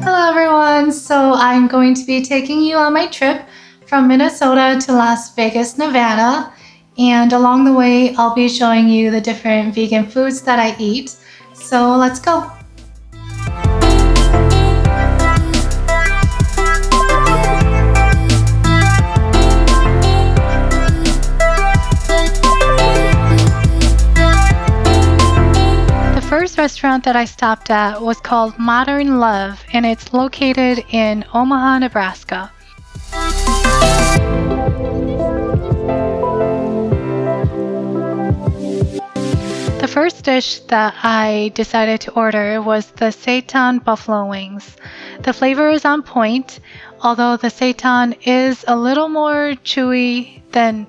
Hello everyone, so I'm going to be taking you on my trip from Minnesota to Las Vegas, Nevada, and along the way I'll be showing you the different vegan foods that I eat. So let's go! The first restaurant that I stopped at was called Modern Love, and it's located in Omaha, Nebraska. The first dish that I decided to order was the seitan buffalo wings. The flavor is on point, although the seitan is a little more chewy than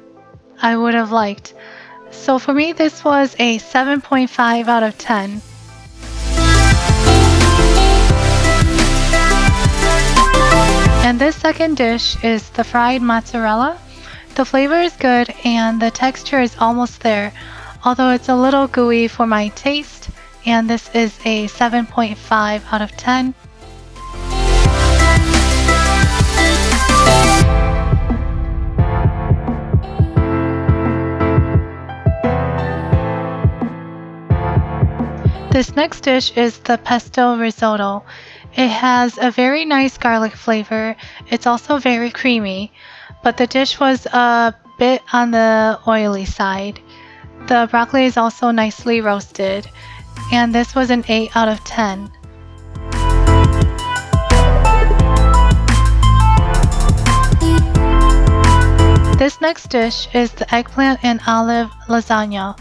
I would have liked. So for me, this was a 7.5 out of 10. And this second dish is the fried mozzarella. The flavor is good and the texture is almost there, although it's a little gooey for my taste, and this is a 7.5 out of 10. This next dish is the pesto risotto. It has a very nice garlic flavor. It's also very creamy, but the dish was a bit on the oily side. The broccoli is also nicely roasted, and this was an 8 out of 10. This next dish is the eggplant and olive lasagna.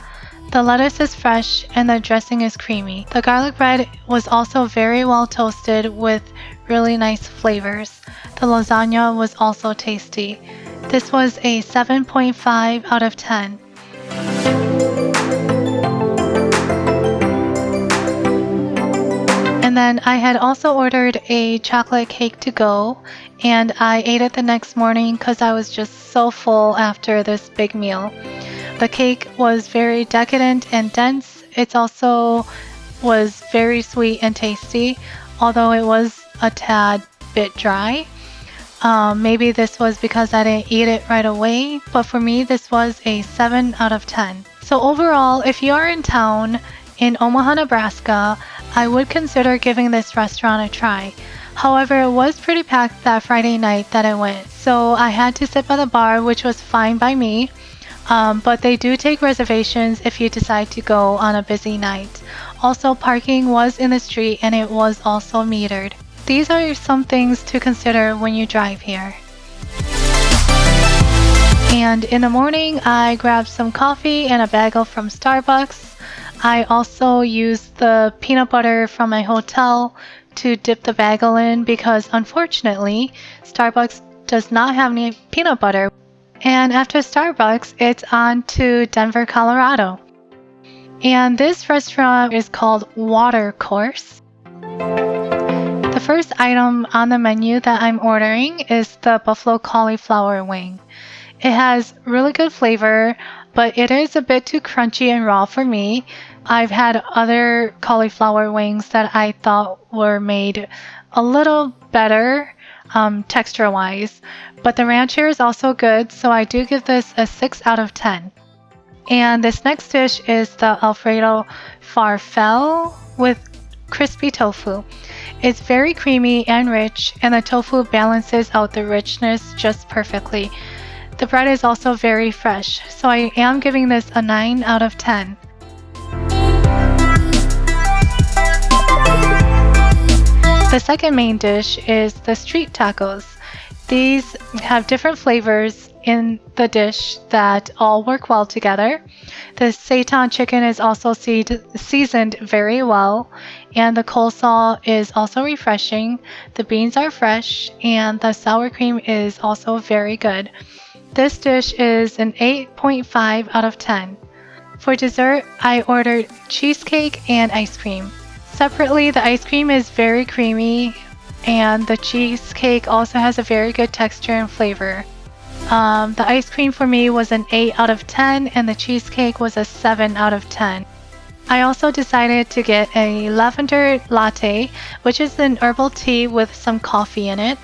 The lettuce is fresh and the dressing is creamy. The garlic bread was also very well toasted with really nice flavors. The lasagna was also tasty. This was a 7.5 out of 10. And then I had also ordered a chocolate cake to go, and I ate it the next morning because I was just so full after this big meal. The cake was very decadent and dense. It also was very sweet and tasty, although it was a tad bit dry. Maybe this was because I didn't eat it right away, but for me this was a 7 out of 10. So overall, if you are in town in Omaha, Nebraska, I would consider giving this restaurant a try. However, it was pretty packed that Friday night that I went, so I had to sit by the bar, which was fine by me. But they do take reservations if you decide to go on a busy night. Also, parking was in the street and it was also metered. These are some things to consider when you drive here. And in the morning, I grabbed some coffee and a bagel from Starbucks. I also used the peanut butter from my hotel to dip the bagel in because unfortunately, Starbucks does not have any peanut butter. And after Starbucks, it's on to Denver, Colorado. And this restaurant is called Watercourse. The first item on the menu that I'm ordering is the buffalo cauliflower wing. It has really good flavor, but it is a bit too crunchy and raw for me. I've had other cauliflower wings that I thought were made a little better texture-wise, but the ranch here is also good, so I do give this a 6 out of 10. And this next dish is the Alfredo farfalle with crispy tofu. It's very creamy and rich, and the tofu balances out the richness just perfectly. The bread is also very fresh, so I am giving this a 9 out of 10. The second main dish is the street tacos. These have different flavors in the dish that all work well together. The seitan chicken is also seasoned very well, and the coleslaw is also refreshing. The beans are fresh, and the sour cream is also very good. This dish is an 8.5 out of 10. For dessert, I ordered cheesecake and ice cream. Separately, the ice cream is very creamy, and the cheesecake also has a very good texture and flavor. The ice cream for me was an 8 out of 10 and the cheesecake was a 7 out of 10. I also decided to get a lavender latte, which is an herbal tea with some coffee in it.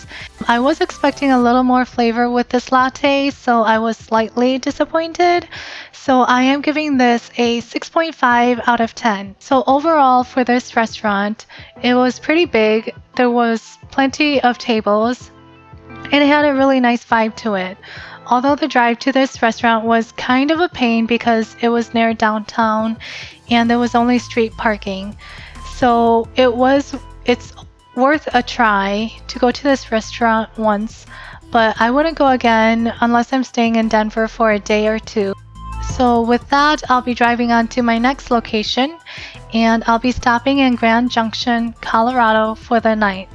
I was expecting a little more flavor with this latte, so I was slightly disappointed. So I am giving this a 6.5 out of 10. So overall for this restaurant, it was pretty big. There was plenty of tables, and it had a really nice vibe to it. Although the drive to this restaurant was kind of a pain because it was near downtown and there was only street parking. So it's worth a try to go to this restaurant once, but I wouldn't go again unless I'm staying in Denver for a day or two. So with that, I'll be driving on to my next location and I'll be stopping in Grand Junction, Colorado for the night.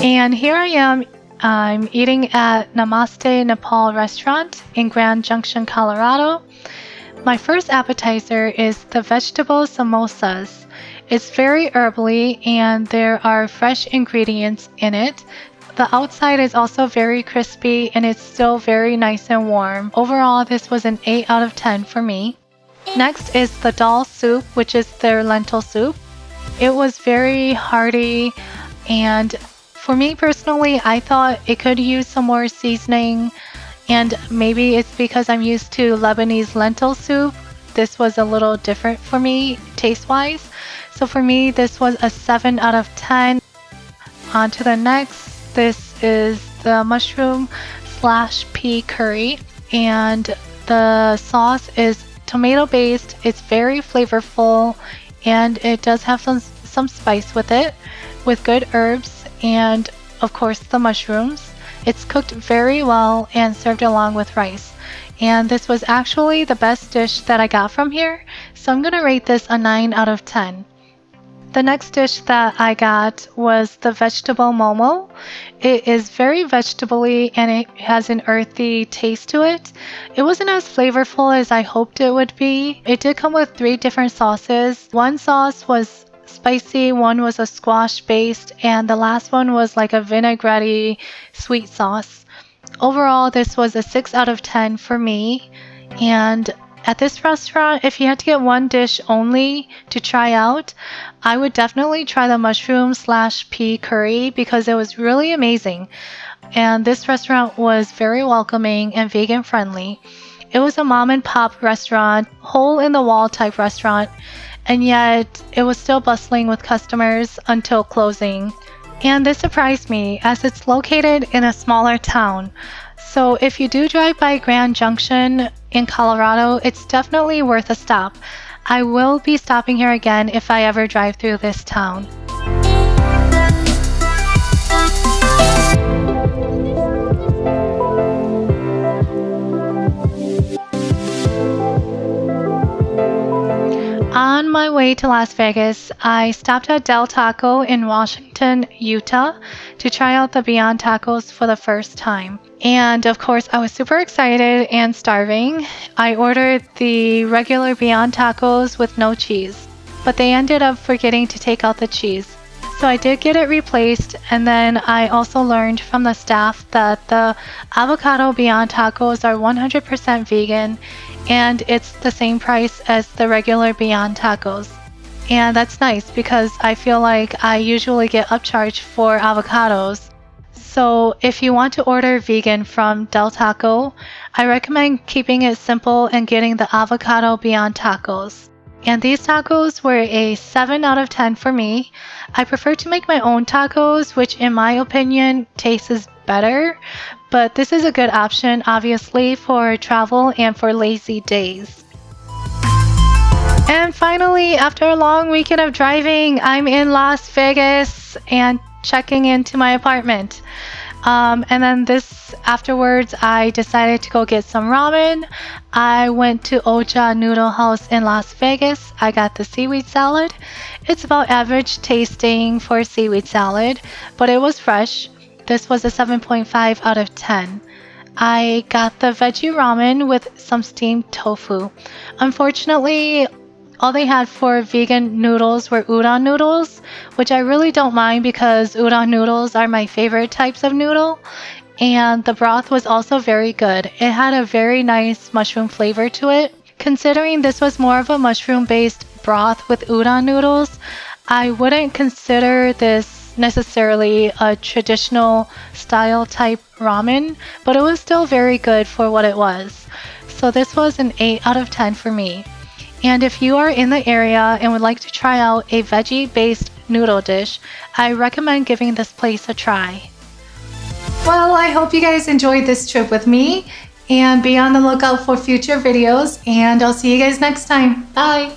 And here I am. I'm eating at Namaste Nepal restaurant in Grand Junction, Colorado. My first appetizer is the vegetable samosas. It's very herbally and there are fresh ingredients in it. The outside is also very crispy and it's still very nice and warm. Overall, this was an 8 out of 10 for me. Next is the dal soup, which is their lentil soup. It was very hearty, and for me personally, I thought it could use some more seasoning, and maybe it's because I'm used to Lebanese lentil soup. This was a little different for me taste-wise. So for me, this was a 7 out of 10. On to the next. This is the mushroom/pea curry, and the sauce is tomato-based. It's very flavorful, and it does have some spice with it, with good herbs, and of course the mushrooms. It's cooked very well and served along with rice. And this was actually the best dish that I got from here, so I'm gonna rate this a 9 out of 10. The next dish that I got was the vegetable momo. It is very vegetable-y and it has an earthy taste to it. It wasn't as flavorful as I hoped it would be. It did come with 3 different sauces. One sauce was spicy, one was a squash based, and the last one was like a vinaigrette sweet sauce. Overall, this was a 6 out of 10 for me. And at this restaurant, if you had to get one dish only to try out, I would definitely try the mushroom/pea curry because it was really amazing. And this restaurant was very welcoming and vegan friendly. It was a mom and pop restaurant, hole in the wall type restaurant, and yet it was still bustling with customers until closing. And this surprised me as it's located in a smaller town. So if you do drive by Grand Junction in Colorado, it's definitely worth a stop. I will be stopping here again if I ever drive through this town. On my way to Las Vegas, I stopped at Del Taco in Washington, Utah to try out the Beyond Tacos for the first time. And of course, I was super excited and starving. I ordered the regular Beyond Tacos with no cheese, but they ended up forgetting to take out the cheese. So I did get it replaced, and then I also learned from the staff that the avocado Beyond Tacos are 100% vegan, and it's the same price as the regular Beyond Tacos. And that's nice because I feel like I usually get upcharged for avocados. So if you want to order vegan from Del Taco, I recommend keeping it simple and getting the avocado Beyond Tacos. And these tacos were a 7 out of 10 for me. I prefer to make my own tacos, which in my opinion tastes better, but this is a good option obviously for travel and for lazy days. And finally, after a long weekend of driving, I'm in Las Vegas and checking into my apartment. And then afterwards, I decided to go get some ramen. I went to Ohjah Noodle House in Las Vegas. I got the seaweed salad. It's about average tasting for seaweed salad, but it was fresh. This was a 7.5 out of 10. I got the veggie ramen with some steamed tofu. Unfortunately, all they had for vegan noodles were udon noodles, which I really don't mind because udon noodles are my favorite types of noodle. and the broth was also very good. It had a very nice mushroom flavor to it. Considering this was more of a mushroom-based broth with udon noodles, I wouldn't consider this necessarily a traditional style type ramen, but it was still very good for what it was. So this was an 8 out of 10 for me. And if you are in the area and would like to try out a veggie-based noodle dish, I recommend giving this place a try. Well, I hope you guys enjoyed this trip with me, and be on the lookout for future videos, and I'll see you guys next time. Bye!